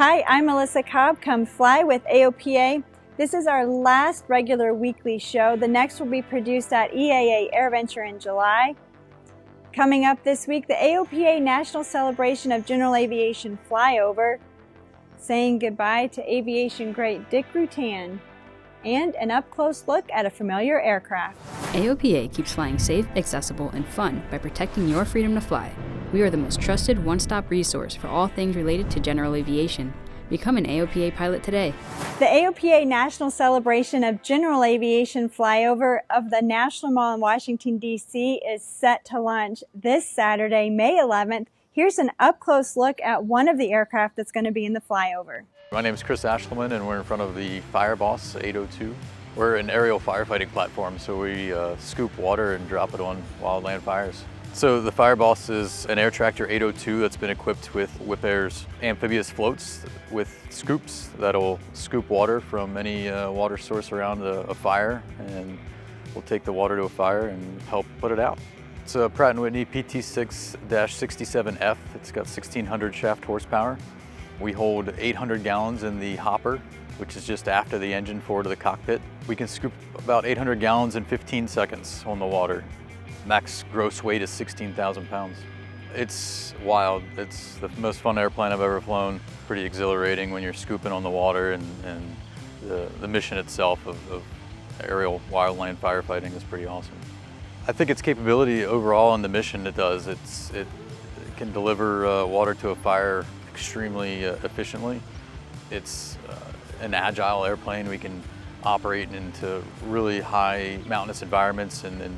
Hi, I'm Melissa Cobb. Come fly with AOPA. This is our last regular weekly show. The next will be produced at EAA AirVenture in July. Coming up this week, the AOPA National Celebration of General Aviation Flyover, saying goodbye to aviation great Dick Rutan, and an up-close look at a familiar aircraft. AOPA keeps flying safe, accessible, and fun by protecting your freedom to fly. We are the most trusted one-stop resource for all things related to general aviation. Become an AOPA pilot today. The AOPA National Celebration of General Aviation Flyover of the National Mall in Washington, D.C. is set to launch this Saturday, May 11th. Here's an up-close look at one of the aircraft that's going to be in the flyover. My name is Chris Ashleman, and we're in front of the Fireboss 802. We're an aerial firefighting platform, so we scoop water and drop it on wildland fires. So the Fireboss is an air tractor 802 that's been equipped with Whipair's amphibious floats with scoops that'll scoop water from any water source around a fire, and we'll take the water to a fire and help put it out. It's a Pratt & Whitney PT6-67F. It's got 1,600 shaft horsepower. We hold 800 gallons in the hopper, which is just after the engine forward of the cockpit. We can scoop about 800 gallons in 15 seconds on the water. Max gross weight is 16,000 pounds. It's wild. It's the most fun airplane I've ever flown. Pretty exhilarating when you're scooping on the water, and the mission itself of aerial wildland firefighting is pretty awesome. I think its capability overall and the mission it does, it can deliver water to a fire extremely efficiently. It's an agile airplane. We can operate into really high mountainous environments and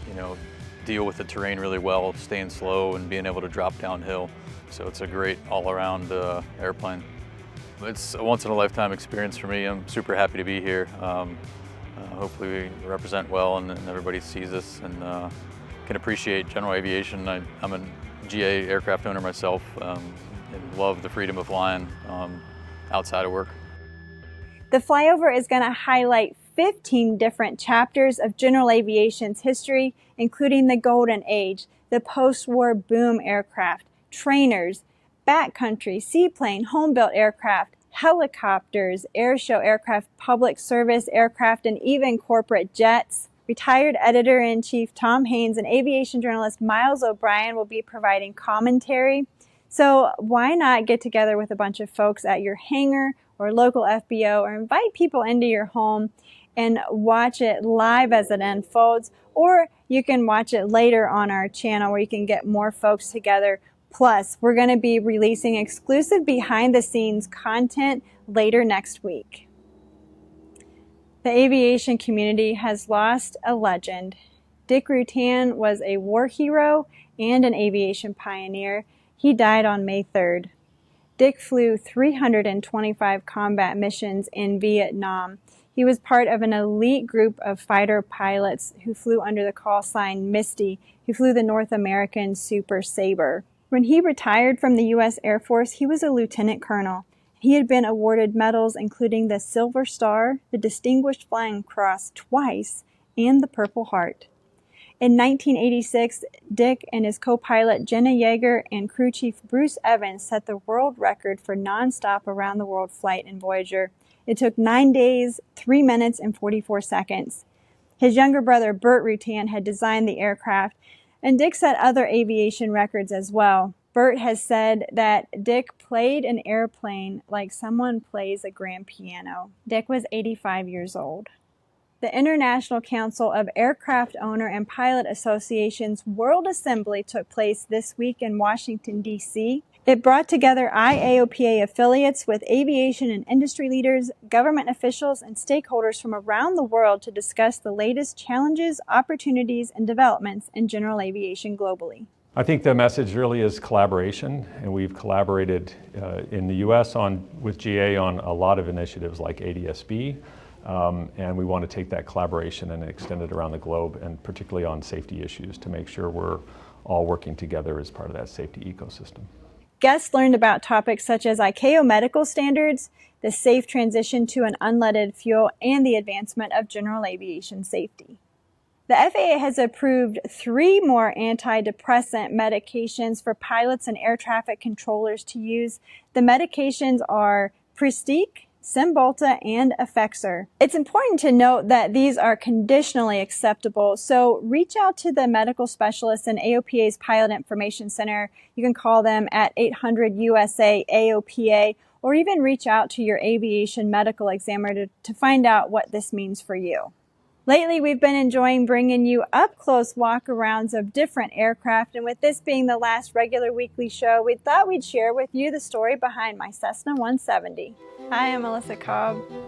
you know, deal with the terrain really well, staying slow and being able to drop downhill. So it's a great all-around airplane. It's a once-in-a-lifetime experience for me. I'm super happy to be here. Hopefully we represent well and everybody sees us and can appreciate general aviation. I'm a GA aircraft owner myself and love the freedom of flying outside of work. The flyover is going to highlight 15 different chapters of general aviation's history, including the Golden Age, the post-war boom aircraft, trainers, backcountry, seaplane, home-built aircraft, helicopters, airshow aircraft, public service aircraft, and even corporate jets. Retired editor-in-chief Tom Haynes and aviation journalist Miles O'Brien will be providing commentary. So why not get together with a bunch of folks at your hangar or local FBO, or invite people into your home and watch it live as it unfolds, or you can watch it later on our channel where you can get more folks together. Plus, we're going to be releasing exclusive behind-the-scenes content later next week. The aviation community has lost a legend. Dick Rutan was a war hero and an aviation pioneer. He died on May 3rd. Dick flew 325 combat missions in Vietnam. He was part of an elite group of fighter pilots who flew under the call sign Misty, who flew the North American Super Sabre. When he retired from the U.S. Air Force, he was a lieutenant colonel. He had been awarded medals including the Silver Star, the Distinguished Flying Cross twice, and the Purple Heart. In 1986, Dick and his co-pilot Jenna Yeager and crew chief Bruce Evans set the world record for non-stop around-the-world flight in Voyager. It took 9 days, 3 minutes, and 44 seconds. His younger brother Burt Rutan had designed the aircraft, and Dick set other aviation records as well. Burt has said that Dick played an airplane like someone plays a grand piano. Dick was 85 years old. The International Council of Aircraft Owner and Pilot Associations World Assembly took place this week in Washington, D.C. It brought together IAOPA affiliates with aviation and industry leaders, government officials, and stakeholders from around the world to discuss the latest challenges, opportunities, and developments in general aviation globally. I think the message really is collaboration, and we've collaborated in the U.S. with GA on a lot of initiatives like ADS-B. And we want to take that collaboration and extend it around the globe, and particularly on safety issues, to make sure we're all working together as part of that safety ecosystem. Guests learned about topics such as ICAO medical standards, the safe transition to an unleaded fuel, and the advancement of general aviation safety. The FAA has approved 3 more antidepressant medications for pilots and air traffic controllers to use. The medications are Pristiq, Cymbalta, and Effexor. It's important to note that these are conditionally acceptable, so reach out to the medical specialists in AOPA's Pilot Information Center. You can call them at 800-USA-AOPA, or even reach out to your aviation medical examiner to find out what this means for you. Lately, we've been enjoying bringing you up-close walk-arounds of different aircraft, and with this being the last regular weekly show, we thought we'd share with you the story behind my Cessna 170. Hi, I'm Melissa Cobb. Fly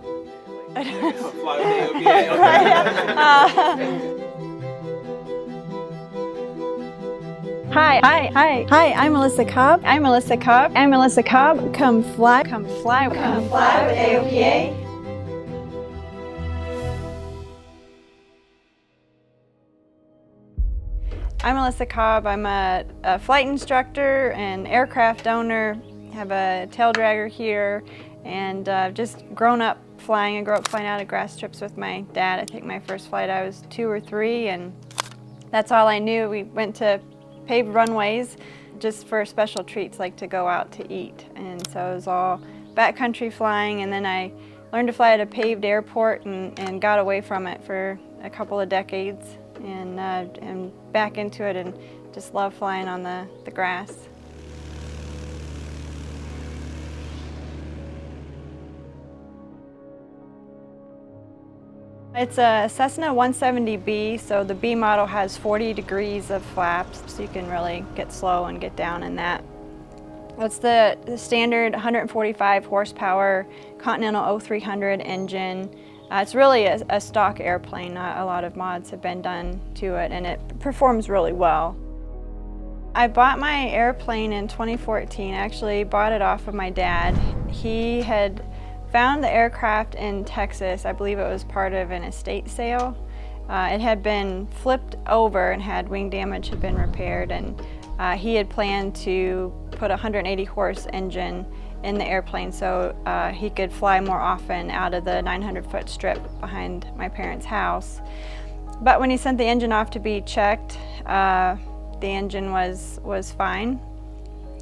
with AOPA. Hi, I'm Melissa Cobb. I'm Melissa Cobb. I'm Melissa Cobb. Come fly with AOPA. I'm Melissa Cobb. I'm a flight instructor and aircraft owner. Have a tail dragger here, and just grown up flying. I grew up flying out of grass trips with my dad. I think my first flight I was 2 or 3, and that's all I knew. We went to paved runways just for special treats, like to go out to eat. And so it was all backcountry flying, and then I learned to fly at a paved airport and got away from it for a couple of decades, and back into it, and just love flying on the grass. It's a Cessna 170B, so the B model has 40 degrees of flaps, so you can really get slow and get down in that. It's the standard 145 horsepower Continental 0300 engine. It's really a stock airplane. A lot of mods have been done to it, and it performs really well. I bought my airplane in 2014. I actually bought it off of my dad. He had found the aircraft in Texas. I believe it was part of an estate sale. It had been flipped over and had wing damage, had been repaired, and he had planned to put a 180 horse engine in the airplane so he could fly more often out of the 900-foot strip behind my parents' house. But when he sent the engine off to be checked, the engine was fine.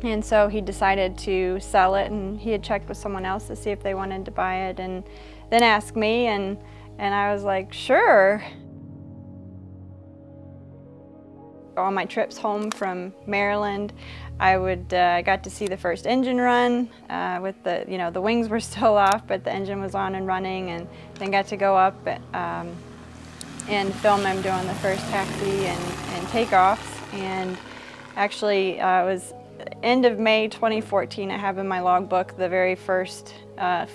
And so he decided to sell it, and he had checked with someone else to see if they wanted to buy it, and then asked me, and I was like, sure. On my trips home from Maryland, I got to see the first engine run with the wings were still off, but the engine was on and running, and then got to go up and film him doing the first taxi and takeoffs. And actually, it was end of May 2014. I have in my logbook the very first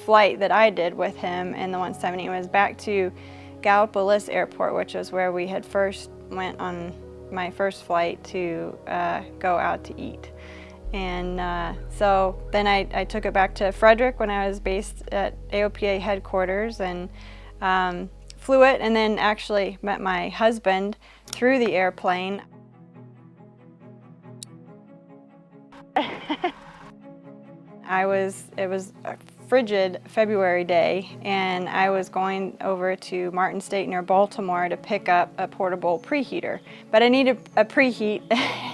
flight that I did with him in the 170. It was back to Gallipolis Airport, which was where we had first went on my first flight to go out to eat. And so then I took it back to Frederick when I was based at AOPA headquarters, and flew it, and then actually met my husband through the airplane. It was a frigid February day, and I was going over to Martin State near Baltimore to pick up a portable preheater. But I needed a preheat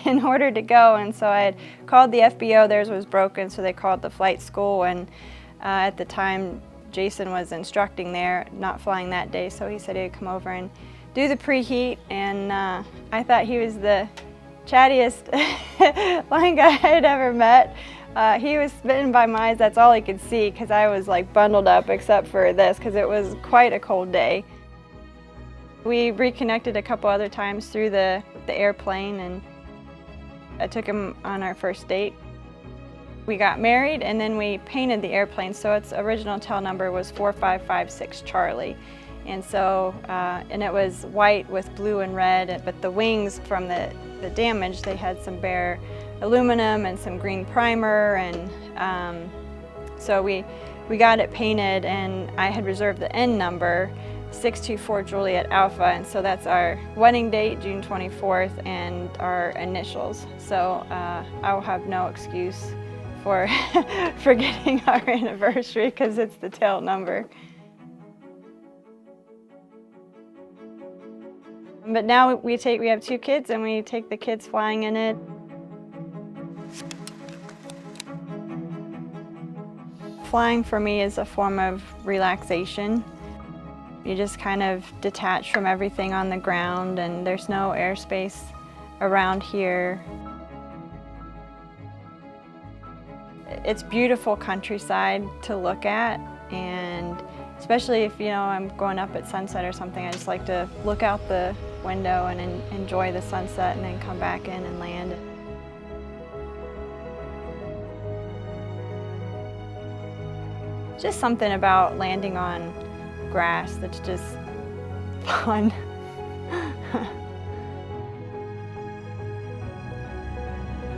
in order to go, and so I had called the FBO. Theirs was broken, so they called the flight school, and at the time Jason was instructing there, not flying that day, so he said he'd come over and do the preheat, and I thought he was the chattiest line guy I had ever met. He was spitting by my eyes. That's all he could see, because I was like bundled up except for this, because it was quite a cold day. We reconnected a couple other times through the airplane, and I took him on our first date. We got married, and then we painted the airplane, so its original tail number was 4556 Charlie. And so, and it was white with blue and red, but the wings from the damage, they had some bare aluminum and some green primer, and so we got it painted, and I had reserved the N number, 624 Juliet Alpha, and so that's our wedding date, June 24th, and our initials. So I will have no excuse for forgetting our anniversary, because it's the tail number. But now we have 2 kids and we take the kids flying in it. Flying for me is a form of relaxation. You just kind of detach from everything on the ground, and there's no airspace around here. It's beautiful countryside to look at, and especially if I'm going up at sunset or something, I just like to look out the window and enjoy the sunset and then come back in and land. Just something about landing on grass that's just fun.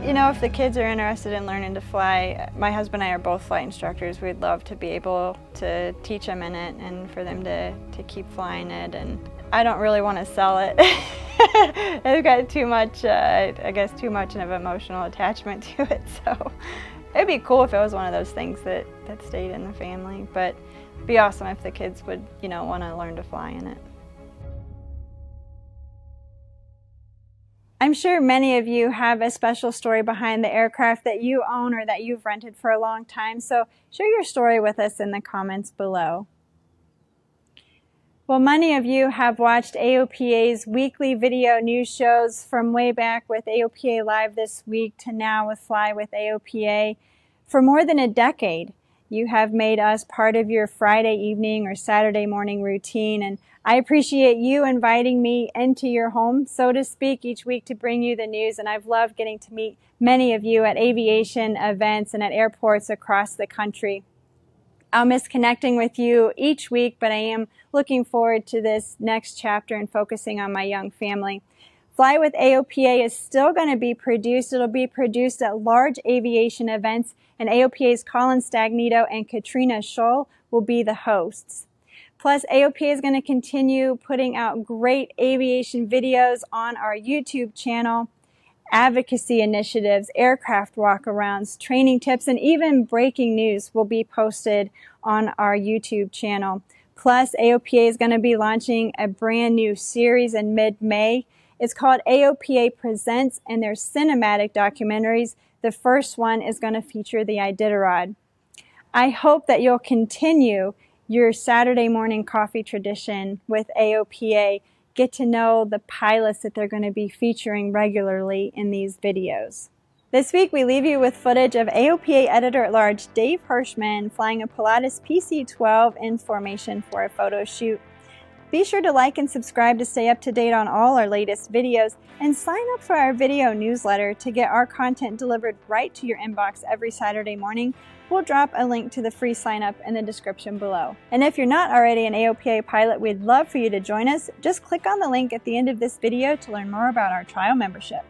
If the kids are interested in learning to fly, my husband and I are both flight instructors. We'd love to be able to teach them in it and for them to keep flying it. And I don't really want to sell it. I've got too much, I guess too much of an emotional attachment to it. So it'd be cool if it was one of those things that stayed in the family. But it'd be awesome if the kids would, want to learn to fly in it. I'm sure many of you have a special story behind the aircraft that you own or that you've rented for a long time, so share your story with us in the comments below. Well, many of you have watched AOPA's weekly video news shows from way back with AOPA Live This Week to now with Fly with AOPA. For more than a decade, you have made us part of your Friday evening or Saturday morning routine, and I appreciate you inviting me into your home, so to speak, each week to bring you the news, and I've loved getting to meet many of you at aviation events and at airports across the country. I'll miss connecting with you each week, but I am looking forward to this next chapter and focusing on my young family. Fly with AOPA is still going to be produced. It'll be produced at large aviation events, and AOPA's Colin Stagnito and Katrina Scholl will be the hosts. Plus, AOPA is going to continue putting out great aviation videos on our YouTube channel, advocacy initiatives, aircraft walkarounds, training tips, and even breaking news will be posted on our YouTube channel. Plus, AOPA is going to be launching a brand new series in mid-May. It's called AOPA Presents, and they're cinematic documentaries. The first one is going to feature the Iditarod. I hope that you'll continue your Saturday morning coffee tradition with AOPA. Get to know the pilots that they're going to be featuring regularly in these videos. This week we leave you with footage of AOPA Editor-at-Large Dave Hirschman flying a Pilatus PC-12 in formation for a photo shoot. Be sure to like and subscribe to stay up to date on all our latest videos, and sign up for our video newsletter to get our content delivered right to your inbox every Saturday morning. We'll drop a link to the free sign up in the description below. And if you're not already an AOPA pilot, we'd love for you to join us. Just click on the link at the end of this video to learn more about our trial membership.